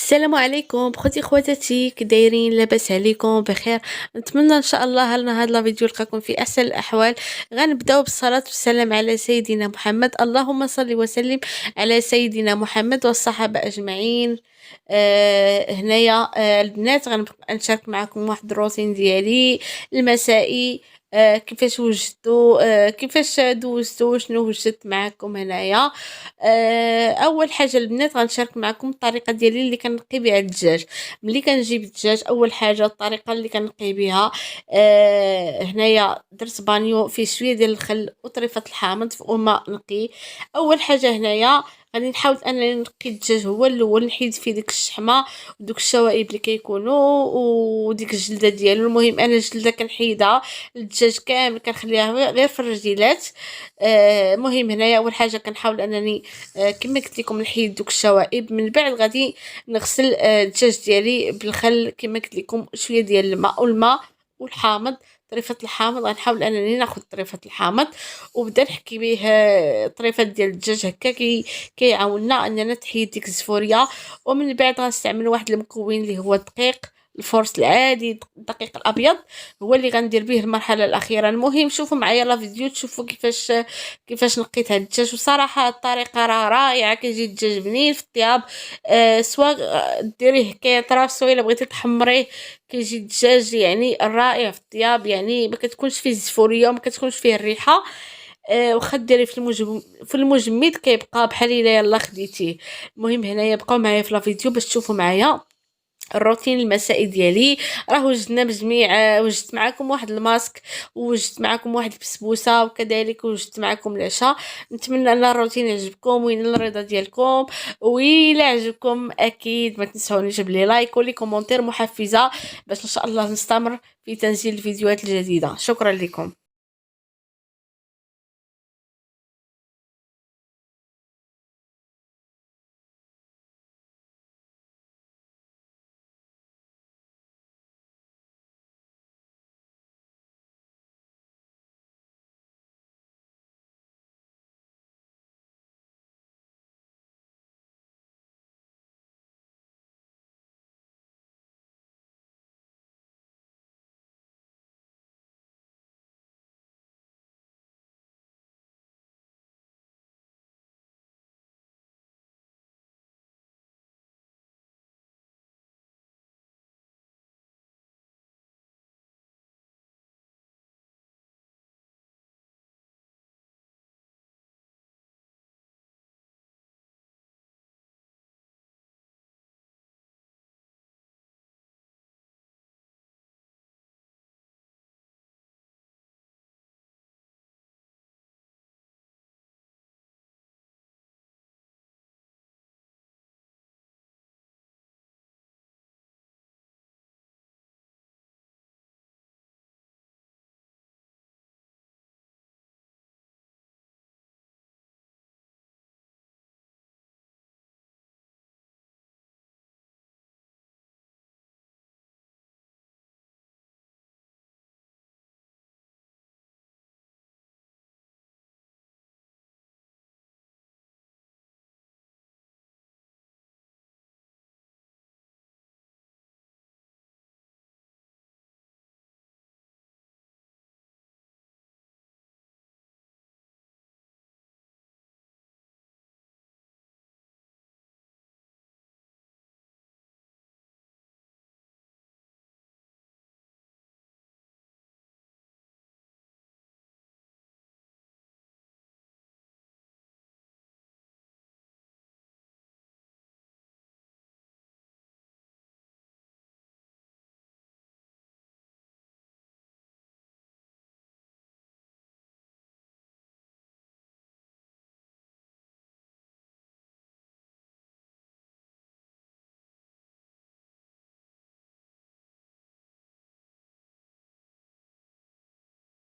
السلام عليكم بخوتي خواتاتي، كي دايرين؟ لاباس عليكم بخير؟ نتمنى ان شاء الله هاد لا فيديو لقاكم في احسن الاحوال. غنبداو بالصلاه والسلام على سيدنا محمد. اللهم صل وسلم على سيدنا محمد والصحابه اجمعين. هنايا البنات غنبقى نشارك معكم واحد الروتين ديالي المسائي. كيفاش وجدتو، كيفاش دوزتو، شنو وجدت معكم هنايا. اول حاجه البنات غنشارك معكم الطريقه ديالي اللي كنقي بها الدجاج. ملي كنجيب الدجاج، اول حاجه الطريقه اللي كنقي بها، هنايا درت بانيو فيه شويه ديال الخل وطريفه الحامض وماء نقي. اول حاجه هنايا غادي نحاول انني نقي الدجاج هو الاول، نحيد فيه ديك الشحمه ودوك الشوائب اللي كيكونوا وديك الجلده ديالو. المهم انا الجلده كنحيدها، الدجاج كامل كنخليها غير في الرجيلات. المهم هنايا اول حاجه كنحاول انني كما قلت لكم نحيد دوك الشوائب. من بعد غادي نغسل الدجاج ديالي بالخل كما قلت لكم، شويه ديال الماء والماء والحامض، طريفه الحامض. غنحاول انني ناخذ طريفه الحامض وبدا نحكي به طريفه ديال الدجاج هكا كيعاوننا اننا تحيد ديك الزفوريه. ومن بعد غنستعمل واحد المكون اللي هو الدقيق الفورس العادي، الدقيق الابيض، هو اللي غندير به المرحله الاخيره. المهم شوفوا معايا لا فيديو تشوفوا كيفاش نقيت هاد الدجاج. وصراحه الطريقه راه رائعه، كيجي الدجاج بنين في الطياب. سواء ديريه كيطراف، الا بغيتي تحمريه كيجي الدجاج يعني رائع في الطياب، يعني ما كتكونش فيه الزفوريه وما كتكونش فيه الريحه. واخا ديريه في المجمد كيبقى بحال الا يلا خديتيه. المهم هنايا بقاو معايا في لا فيديو باش تشوفوا معايا الروتين المسائي ديالي. راه وجدنا بجميع، وجدت معكم واحد الماسك، ووجدت معكم واحد البسبوسه، وكذلك وجدت معكم العشاء. نتمنى ان الروتين يعجبكم وينال الرضا ديالكم. وإلا عجبكم اكيد ما تنسونيش بلي لايك ولي كومونتير محفزه باش ان شاء الله نستمر في تنزيل الفيديوهات الجديده. شكرا لكم.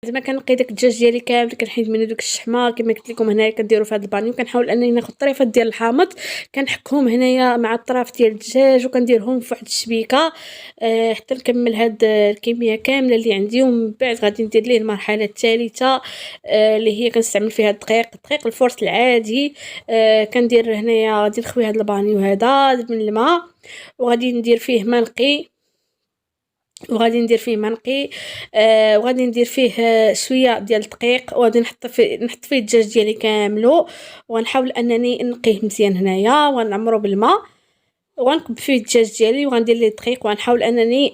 زعما كنقي داك الدجاج ديالي كامل، كنحيد منو ديك الشحمه كما قلت لكم هنايا كديروا في هذا البانيو. كنحاول انني ناخذ طريفات ديال الحامض كنحكهم هنايا مع الطراف ديال الدجاج وكنديرهم في واحد الشبيكه حتى نكمل هاد الكميه كامله اللي عندي. ومن بعد غادي ندير ليه المرحله الثالثه اللي هي كنستعمل فيها الدقيق الفورس العادي. كندير هنايا غادي نخوي هاد البانيو هذا من الماء وغادي ندير فيه ما نقي وغادي ندير فيه شويه ديال الدقيق وغادي نحط فيه الدجاج ديالي كاملو وغنحاول انني نقيه مزيان هنايا وغنعمرو بالماء وغنكب فيه الدجاج ديالي وغندير ليه الدقيق وغنحاول انني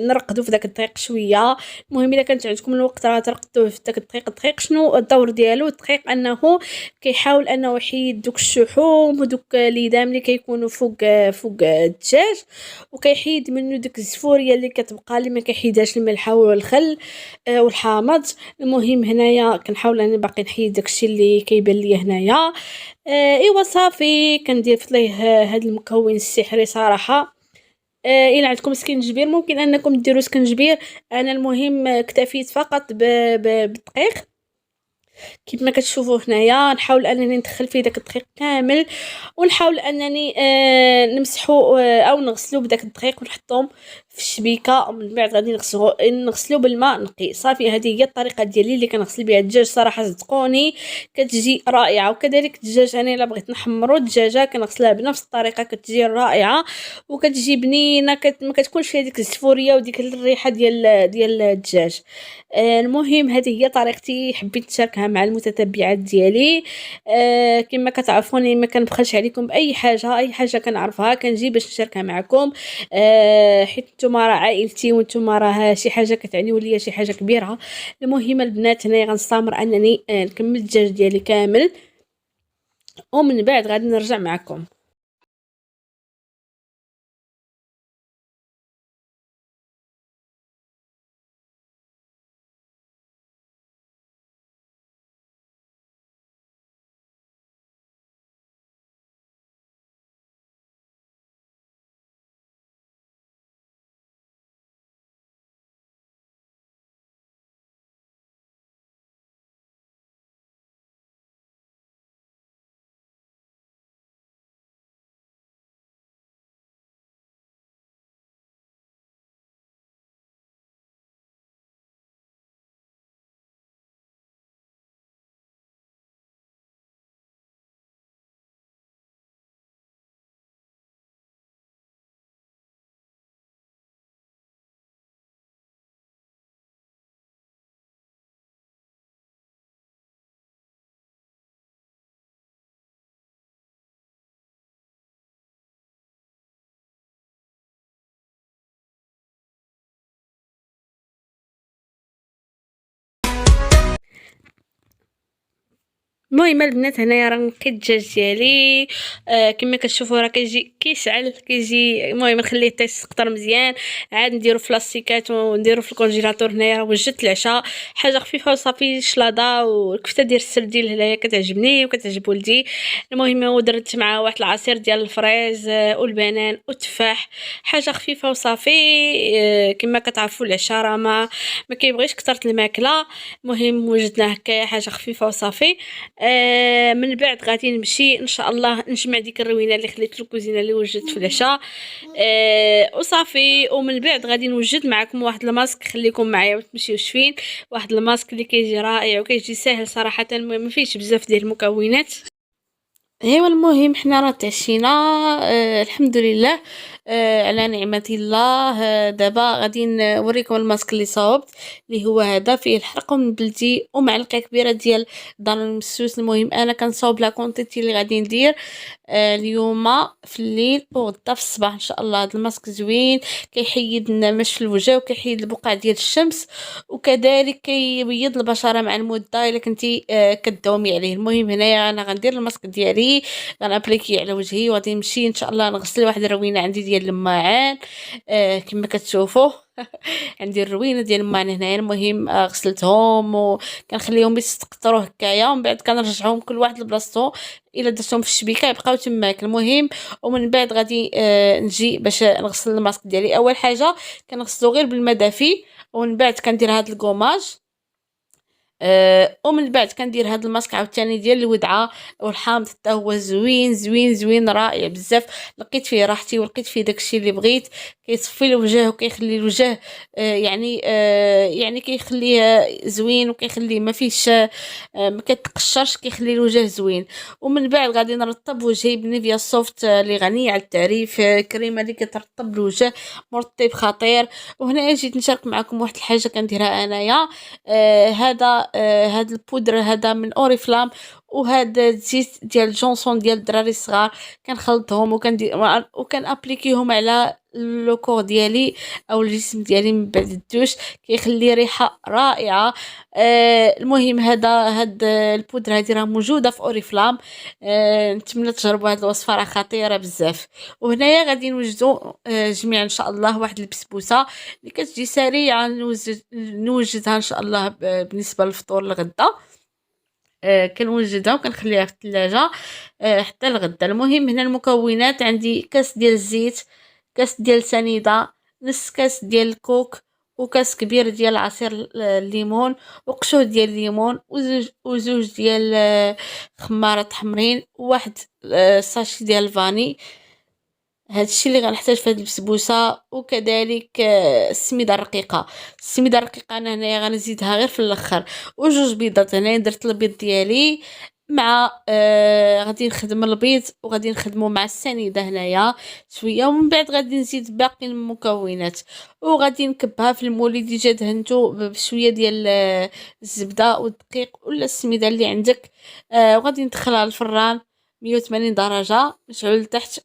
نرقدو في داك الدقيق شويه. المهم الا كانت عندكم الوقت راه ترقدوه في داك الدقيق شنو الدور ديالو الدقيق انه كيحاول انه يحيد دوك الشحوم ودوك ليدام اللي كيكونوا فوق الدجاج وكيحيد منه ديك الزفوريه اللي كتبقى اللي ما كيحيدهاش الملح والخل والحامض. المهم هنايا كنحاول اني باقي نحيد داكشي اللي كيبان ليا هنايا. ايوا صافي كندير ليه هذا المكون السحري صراحه. الا عندكم سكنجبير ممكن انكم ديروا سكنجبير. انا المهم اكتفيت فقط بالدقيق كيف ما كتشوفوا هنايا. نحاول انني ندخل فيه داك الدقيق كامل ونحاول انني نمسحو او نغسلو بداك الدقيق ونحطهم في الشبيكه ومن بعد غادي نغسلو بالماء نقي. صافي هذه هي الطريقه ديالي اللي كنغسل بها الدجاج. صراحه صدقوني كتجي رائعه. وكذلك الدجاج انا الا بغيت نحمرو الدجاجه كنغسلها بنفس الطريقه كتجي رائعه وكتجي بنينه ما كتكونش فيها ديك الزفوريه وديك الريحه ديال الدجاج. المهم هذه هي طريقتي حبيت نشاركها مع المتتبعات ديالي. كما كتعرفوني ما كنبخلش عليكم باي حاجه. اي حاجه كنعرفها كنجي باش نشاركها معكم حيت نتوما راه عائلتي وانتوما راه شي حاجه كتعنيو ليا شي حاجه كبيره. المهم البنات هنايا غنستمر انني نكمل الدجاج ديالي كامل ومن بعد غادي نرجع معكم. المهم البنات هنايا راه نقيت الدجاج ديالي كما كتشوفوا راه كيجي كيشعل كيجي. المهم نخليه حتى يسقطر مزيان عاد نديرو في لاصيكات ونديرو في الكونجيلاتور. هنايا راه وجدت العشاء حاجه خفيفه وصافي شلاضه والكفته ديال السردين هنايا كتعجبني وكتعجب ولدي. المهم ودرت معاه واحد العصير ديال الفريز والبنان والتفاح حاجه خفيفه وصافي. كما كتعرفوا العشاء راه ما كيبغيش كثرة الماكله. المهم وجدنا هكايا حاجه خفيفه وصافي. من بعد غادي نمشي ان شاء الله نجمع ديك الروينه اللي خليت الكوزينه اللي وجدت في العشاء وصافي. ومن بعد غادي نوجد معكم واحد الماسك. خليكم معايا ما تمشيوش فين. واحد الماسك اللي كيجي رائع وكيجي ساهل صراحه. ما فيهش بزاف ديال المكونات. ايوا المهم حنا راه تعشينا الحمد لله على نعمة الله. دابا غادي نوريكم الماسك اللي صاوبت اللي هو هذا فيه الحرق من بلدي ومعلقه كبيره ديال ضرن مسوس. المهم انا كنصاوب لا كونتيتي اللي غادي ندير اليوم في الليل وغدا في الصباح ان شاء الله. هذا الماسك زوين كيحيد النمش في الوجه وكيحيد البقع ديال الشمس وكذلك كيبيض البشره مع المده الا كنتي كداومي عليه. المهم هنايا انا غندير الماسك ديالي غنابليكي على وجهي وغادي نمشي ان شاء الله نغسل واحد الروينه عندي ديال الماعن كما كتشوفوا عندي الروينه ديال الماعن هنايا. المهم غسلتهم وكنخليهم يستقطروا هكايا ومن بعد كنرجعهم كل واحد لبلاصتو. الا درتهم في الشبيكه يبقاو تماك. المهم ومن بعد غادي نجي باش نغسل الماسك ديالي. اول حاجه كنغسلو غير بالماء دافي ومن بعد كندير هذا الكوماج ومن بعد كندير هاد الماسك عاوتاني ديال الودعه والحامض حتى هو زوين زوين زوين رائع بزاف، لقيت فيه راحتي ولقيت فيه داكشي اللي بغيت. كيصفي الوجه وكيخلي الوجه يعني كيخليه زوين وكيخليه ما فيهش ما كتقشرش، كيخلي الوجه زوين. ومن بعد غادي نرطب وجهي بنيفيا سوفت اللي غنيه على التعريف، كريمه اللي كترطب الوجه، مرطب خطير. وهنايا جيت نشارك معكم واحد الحاجه كنديرها انايا. هاد البودر هذا من اوريفلام، وهاد الزيت ديال جونسون ديال الدراري الصغار، كنخلطهم وكان ابليكيهم على لو كور ديالي او الجسم ديالي من بعد الدوش، كيخلي ريحه رائعه. المهم هاد البودره هادي راه موجوده في اوريفلام. نتمنى تجربوا هاد الوصفه، راه خطيره بزاف. وهنايا غادي نوجدوا جميعا ان شاء الله واحد البسبوسه اللي كتجي سريعه، نوجدها ان شاء الله بالنسبه للفطور الغدا. كنوجدها وكنخليها في الثلاجه حتى الغدا. المهم هنا المكونات: عندي كاس ديال الزيت، كاس ديال سنيده، نص كاس ديال الكوك، وكاس كبير ديال عصير الليمون، وقشور ديال الليمون، وزوج ديال خمارات حمرين، وواحد ساشي ديال الفاني. هادشي اللي غنحتاج في هاد البسبوسه. وكذلك السميده الرقيقه. السميده الرقيقه انا هنايا غنزيدها غير في الاخر. وجوج بيضات، هنايا درت البيض ديالي مع غادي نخدم البيض وغادي نخدمو مع السنيده هنايا شويه، ومن بعد غادي نزيد باقي المكونات وغادي نكبها في المولي ديجا دهنتو بشويه ديال الزبده والدقيق ولا السميده اللي عندك. وغادي ندخلها للفران 180 درجه، نشعلو لتحت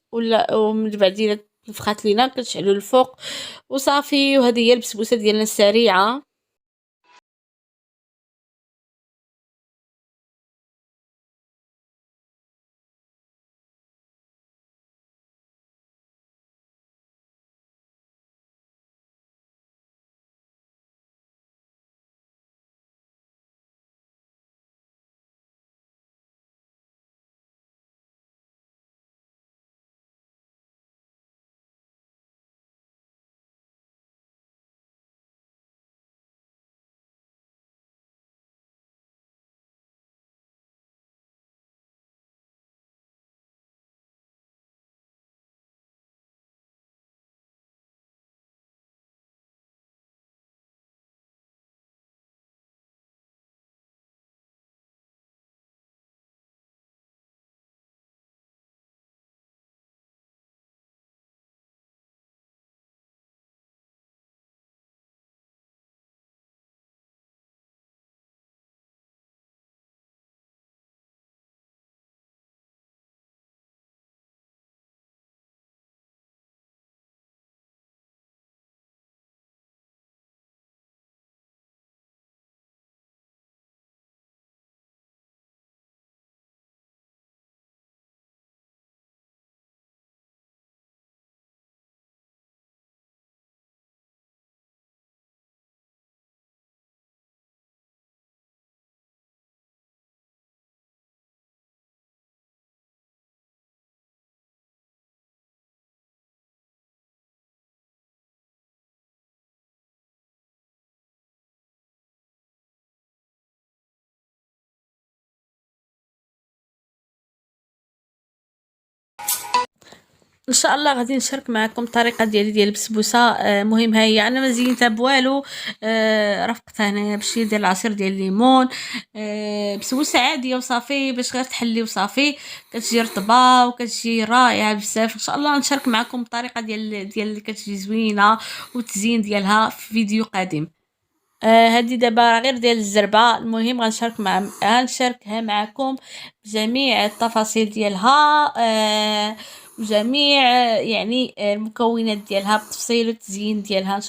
ومن بعد الا نفخات لينا كنشعلو الفوق وصافي. وهذه هي البسبوسه ديالنا السريعه. ان شاء الله غادي نشارك معكم الطريقه ديال البسبوسه. مهم ها هي انا ما زينتها بوالو. رفقتها هنايا بشي ديال العصير ديال الليمون. بسبوسه عاديه وصافي، باش غير تحلي وصافي. كتجي رطبه وكتجي رائعه بزاف. ان شاء الله نشارك معكم الطريقه ديال اللي كتجي زوينه والتزيين ديالها في فيديو قادم. هذه دابا غير ديال الزربه. المهم غنشاركها معكم بجميع التفاصيل ديالها، وجميع يعني المكونات ديالها بالتفصيل والتزيين ديالها.